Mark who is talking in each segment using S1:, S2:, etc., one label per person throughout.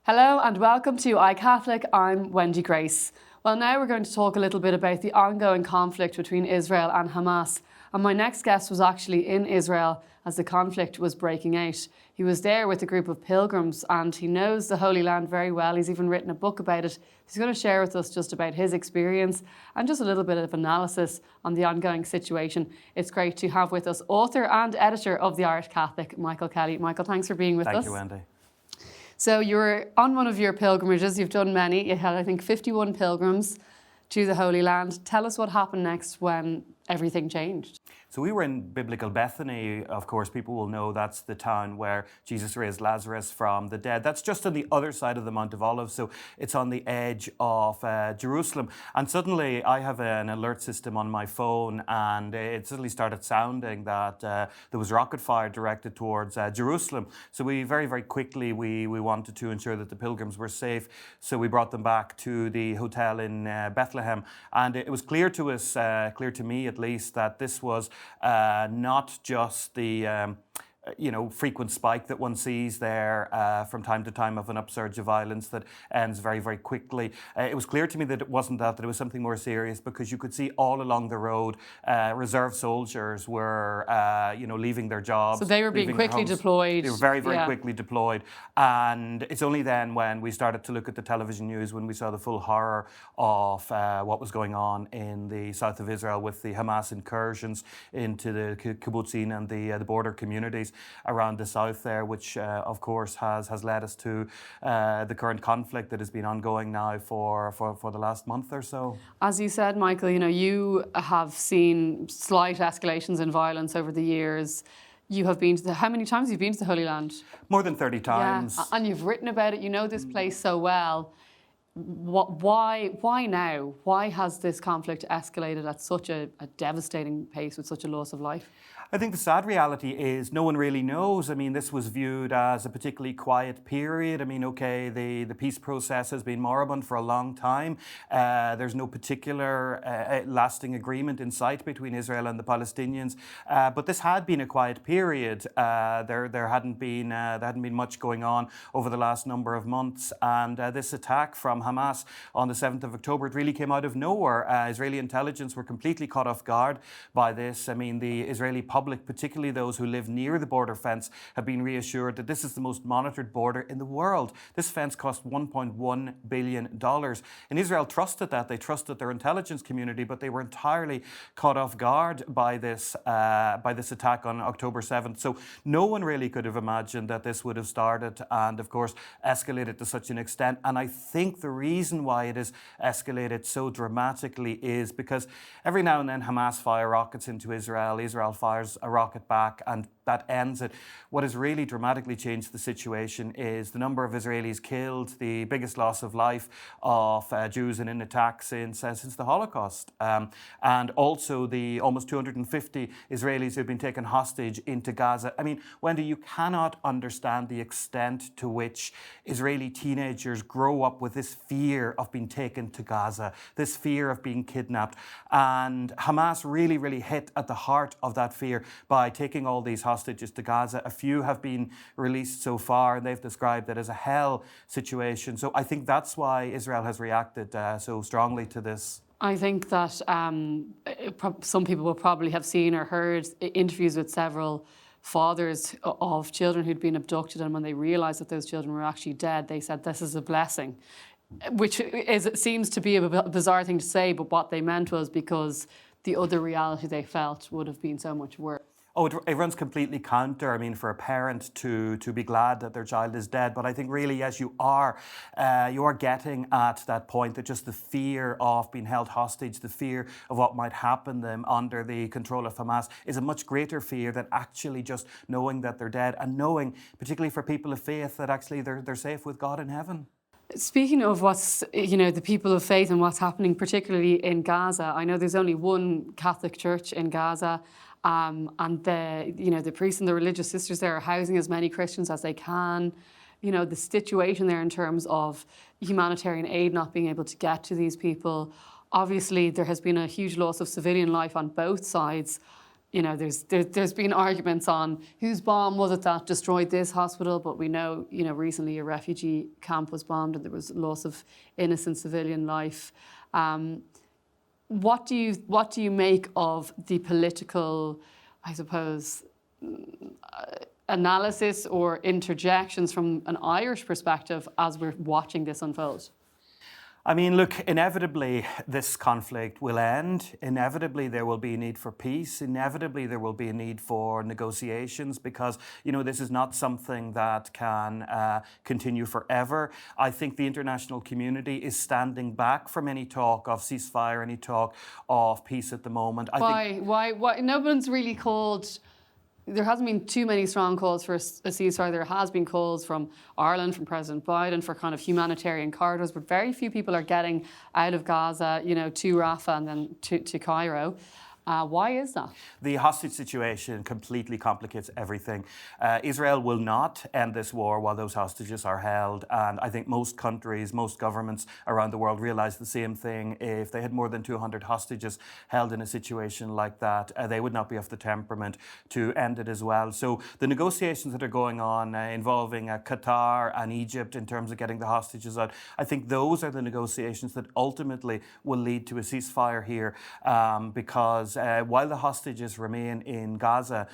S1: Hello and welcome to iCatholic. I'm Wendy Grace. Well, now we're going to talk a little bit about the ongoing conflict between Israel and Hamas. And my next guest was actually in Israel as the conflict was breaking out. He was there with a group of pilgrims and he knows the Holy Land very well. He's even written a book about it. He's going to share with us just about his experience and just a little bit of analysis on the ongoing situation. It's great to have with us author and editor of the Irish Catholic, Michael Kelly. Michael, thanks for being with us.
S2: Thank you, Wendy.
S1: So you were on one of your pilgrimages. You've done many. You had, I think, 51 pilgrims to the Holy Land. Tell us what happened next when everything changed.
S2: So we were in biblical Bethany. Of course, people will know that's the town where Jesus raised Lazarus from the dead. That's just on the other side of the Mount of Olives, so it's on the edge of Jerusalem. And suddenly I have an alert system on my phone, and it suddenly started sounding that there was rocket fire directed towards Jerusalem. So we very quickly, we wanted to ensure that the pilgrims were safe. So we brought them back to the hotel in Bethlehem. And it was clear to us, clear to me at least, that this was not just the frequent spike that one sees there from time to time of an upsurge of violence that ends very quickly. It was clear to me that it wasn't that it was something more serious, because you could see all along the road reserve soldiers were leaving their jobs.
S1: So they were being quickly deployed.
S2: They were very quickly deployed. And it's only then when we started to look at the television news, when we saw the full horror of what was going on in the south of Israel with the Hamas incursions into the kibbutzim and the border communities around the south there, which of course has led us to the current conflict that has been ongoing now for the last month or so.
S1: As you said, Michael, you have seen slight escalations in violence over the years. You have been to how many times have you been to the Holy Land?
S2: More than 30 times.
S1: Yeah. And you've written about it. You know this place so well. Why now? Why has this conflict escalated at such a devastating pace with such a loss of life?
S2: I think the sad reality is no one really knows. I mean, this was viewed as a particularly quiet period. I mean, okay, the peace process has been moribund for a long time. There's no particular lasting agreement in sight between Israel and the Palestinians. But this had been a quiet period. There hadn't been much going on over the last number of months. And this attack from Hamas on the 7th of October, it really came out of nowhere. Israeli intelligence were completely caught off guard by this. I mean, the Israeli public, particularly those who live near the border fence, have been reassured that this is the most monitored border in the world. This fence cost $1.1 billion. And Israel trusted that. They trusted their intelligence community, but they were entirely caught off guard by this attack on October 7th. So no one really could have imagined that this would have started and, of course, escalated to such an extent. And I think the reason why it has escalated so dramatically is because every now and then Hamas fire rockets into Israel. Israel fires a rocket back, and that ends it. What has really dramatically changed the situation is the number of Israelis killed, the biggest loss of life of Jews in an attack since the Holocaust, and also the almost 250 Israelis who've been taken hostage into Gaza. I mean, Wendy, you cannot understand the extent to which Israeli teenagers grow up with this fear of being taken to Gaza, this fear of being kidnapped. And Hamas really hit at the heart of that fear by taking all these hostages to Gaza. A few have been released so far, and they've described it as a hell situation. So I think that's why Israel has reacted so strongly to this.
S1: I think that some people will probably have seen or heard interviews with several fathers of children who'd been abducted, and when they realised that those children were actually dead, they said this is a blessing, which seems to be a bizarre thing to say, but what they meant was because the other reality they felt would have been so much worse.
S2: Oh, it runs completely counter. I mean, for a parent to be glad that their child is dead. But I think really, yes, you are getting at that point that just the fear of being held hostage, the fear of what might happen to them under the control of Hamas is a much greater fear than actually just knowing that they're dead, and knowing, particularly for people of faith, that actually they're safe with God in heaven.
S1: Speaking of what's, the people of faith and what's happening, particularly in Gaza, I know there's only one Catholic church in Gaza, and the priests and the religious sisters there are housing as many Christians as they can. The situation there in terms of humanitarian aid not being able to get to these people. Obviously, there has been a huge loss of civilian life on both sides. there's been arguments on whose bomb was it that destroyed this hospital, but we know, recently a refugee camp was bombed and there was loss of innocent civilian life. What do you make of the political, I suppose, analysis or interjections from an Irish perspective as we're watching this unfold?
S2: I mean, look, inevitably this conflict will end. Inevitably there will be a need for peace. Inevitably there will be a need for negotiations because, this is not something that can continue forever. I think the international community is standing back from any talk of ceasefire, any talk of peace at the moment.
S1: Why? No one's really called... There hasn't been too many strong calls for a ceasefire. There has been calls from Ireland, from President Biden, for kind of humanitarian corridors, but very few people are getting out of Gaza, to Rafah and then to Cairo. Why is that?
S2: The hostage situation completely complicates everything. Israel will not end this war while those hostages are held. And I think most countries, most governments around the world realize the same thing. If they had more than 200 hostages held in a situation like that, they would not be of the temperament to end it as well. So the negotiations that are going on involving Qatar and Egypt in terms of getting the hostages out, I think those are the negotiations that ultimately will lead to a ceasefire here because while the hostages remain in Gaza,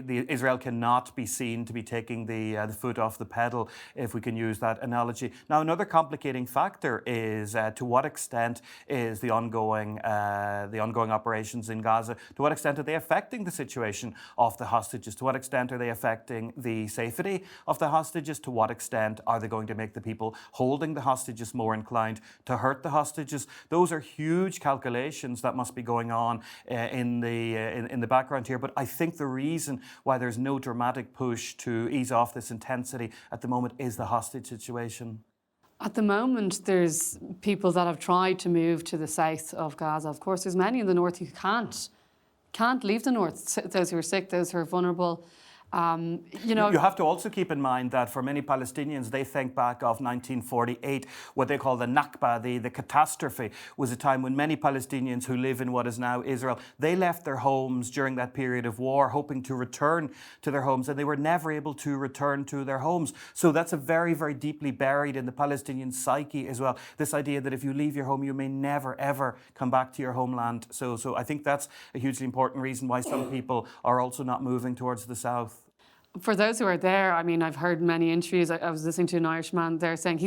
S2: Israel cannot be seen to be taking the foot off the pedal, if we can use that analogy. Now, another complicating factor is to what extent is the ongoing operations in Gaza, to what extent are they affecting the situation of the hostages? To what extent are they affecting the safety of the hostages? To what extent are they going to make the people holding the hostages more inclined to hurt the hostages? Those are huge calculations that must be going on in the background here. But I think the reason why there's no dramatic push to ease off this intensity at the moment is the hostage situation.
S1: At the moment, there's people that have tried to move to the south of Gaza. Of course, there's many in the north who can't leave the north. Those who are sick, those who are vulnerable. You
S2: have to also keep in mind that for many Palestinians, they think back of 1948, what they call the Nakba, the catastrophe, was a time when many Palestinians who live in what is now Israel, they left their homes during that period of war, hoping to return to their homes, and they were never able to return to their homes. So that's a very, very deeply buried in the Palestinian psyche as well, this idea that if you leave your home, you may never, ever come back to your homeland. So I think that's a hugely important reason why some people are also not moving towards the south.
S1: For those who are there, I mean, I've heard many interviews. I was listening to an Irishman there saying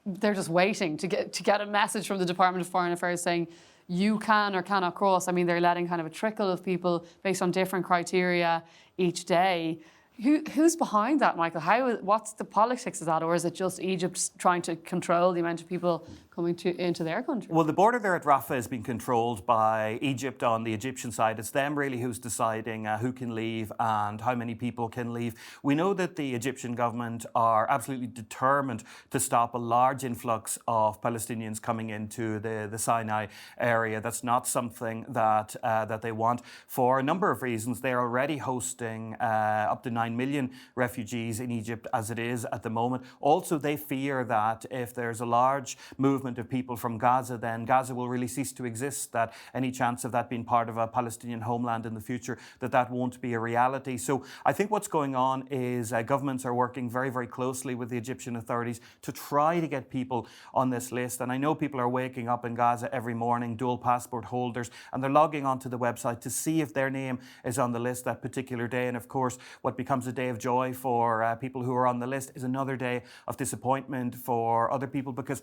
S1: they're just waiting to get a message from the Department of Foreign Affairs saying you can or cannot cross. I mean, they're letting kind of a trickle of people based on different criteria each day. Who's behind that, Michael? What's the politics of that, or is it just Egypt trying to control the amount of people coming into their country?
S2: Well, the border there at Rafah is being controlled by Egypt on the Egyptian side. It's them really who's deciding who can leave and how many people can leave. We know that the Egyptian government are absolutely determined to stop a large influx of Palestinians coming into the Sinai area. That's not something that they want for a number of reasons. They're already hosting up to 9 million refugees in Egypt as it is at the moment. Also, they fear that if there's a large movement of people from Gaza, then Gaza will really cease to exist, that any chance of that being part of a Palestinian homeland in the future, that won't be a reality. So I think what's going on is governments are working very, very closely with the Egyptian authorities to try to get people on this list. And I know people are waking up in Gaza every morning, dual passport holders, and they're logging onto the website to see if their name is on the list that particular day. And of course, what becomes a day of joy for people who are on the list is another day of disappointment for other people, because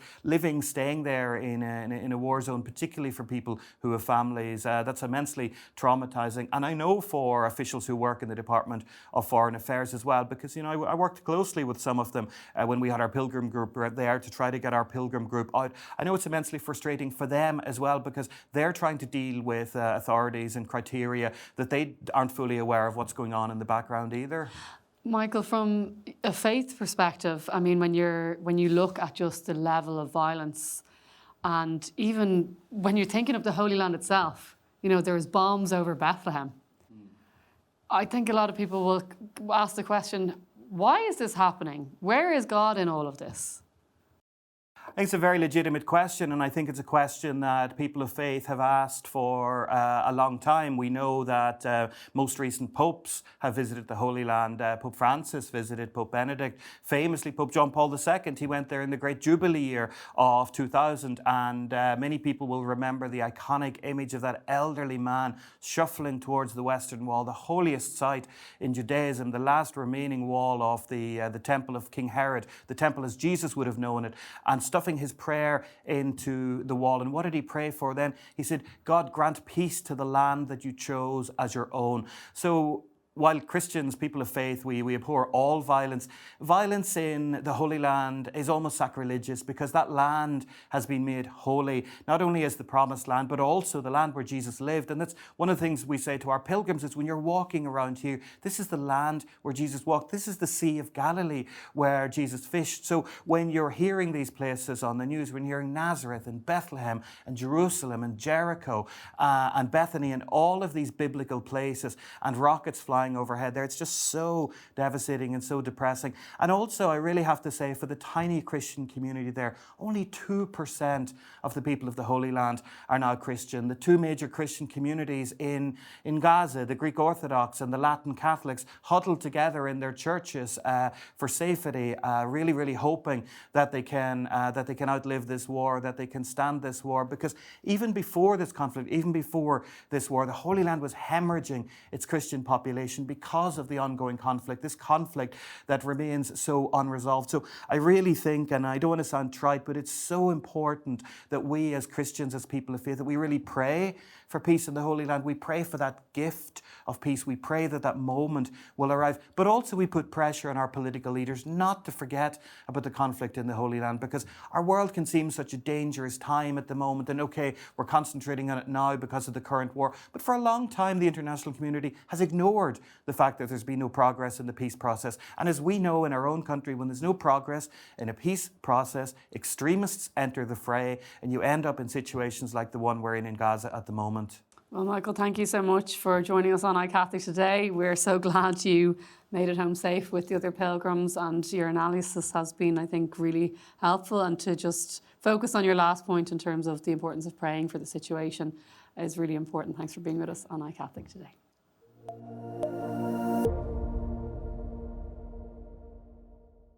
S2: staying there in a war zone, particularly for people who have families, that's immensely traumatizing. And I know for officials who work in the Department of Foreign Affairs as well, because I worked closely with some of them when we had our pilgrim group there to try to get our pilgrim group out. I know it's immensely frustrating for them as well, because they're trying to deal with authorities and criteria that they aren't fully aware of what's going on in the background either.
S1: Michael, from a faith perspective, I mean, when you look at just the level of violence, and even when you're thinking of the Holy Land itself, there's bombs over Bethlehem. I think a lot of people will ask the question, why is this happening? Where is God in all of this?
S2: I think it's a very legitimate question, and I think it's a question that people of faith have asked for a long time. We know that most recent popes have visited the Holy Land. Pope Francis visited, Pope Benedict, famously Pope John Paul II. He went there in the great Jubilee year of 2000, and many people will remember the iconic image of that elderly man shuffling towards the Western Wall, the holiest site in Judaism, the last remaining wall of the temple of King Herod, the temple as Jesus would have known it, and stuffing his prayer into the wall. And what did he pray for then? He said, God, grant peace to the land that you chose as your own. So while Christians, people of faith, we abhor all violence, violence in the Holy Land is almost sacrilegious, because that land has been made holy, not only as the promised land, but also the land where Jesus lived. And that's one of the things we say to our pilgrims is, when you're walking around here, this is the land where Jesus walked. This is the Sea of Galilee where Jesus fished. So when you're hearing these places on the news, when you're hearing Nazareth and Bethlehem and Jerusalem and Jericho and Bethany and all of these biblical places, and rockets flying overhead there, it's just so devastating and so depressing. And also, I really have to say, for the tiny Christian community there, only 2% of the people of the Holy Land are now Christian. The two major Christian communities in Gaza, the Greek Orthodox and the Latin Catholics, huddled together in their churches for safety, really, really hoping that they can outlive this war, that they can stand this war. Because even before this conflict, even before this war, the Holy Land was hemorrhaging its Christian population because of the ongoing conflict, this conflict that remains so unresolved. So I really think, and I don't want to sound trite, but it's so important that we as Christians, as people of faith, that we really pray for peace in the Holy Land. We pray for that gift of peace. We pray that that moment will arrive. But also we put pressure on our political leaders not to forget about the conflict in the Holy Land, because our world can seem such a dangerous time at the moment. And okay, we're concentrating on it now because of the current war. But for a long time, the international community has ignored the fact that there's been no progress in the peace process. And as we know in our own country, when there's no progress in a peace process, extremists enter the fray, and you end up in situations like the one we're in Gaza at the moment.
S1: Well, Michael, thank you so much for joining us on iCatholic today. We're so glad you made it home safe with the other pilgrims, and your analysis has been, I think, really helpful. And to just focus on your last point in terms of the importance of praying for the situation is really important. Thanks for being with us on iCatholic today.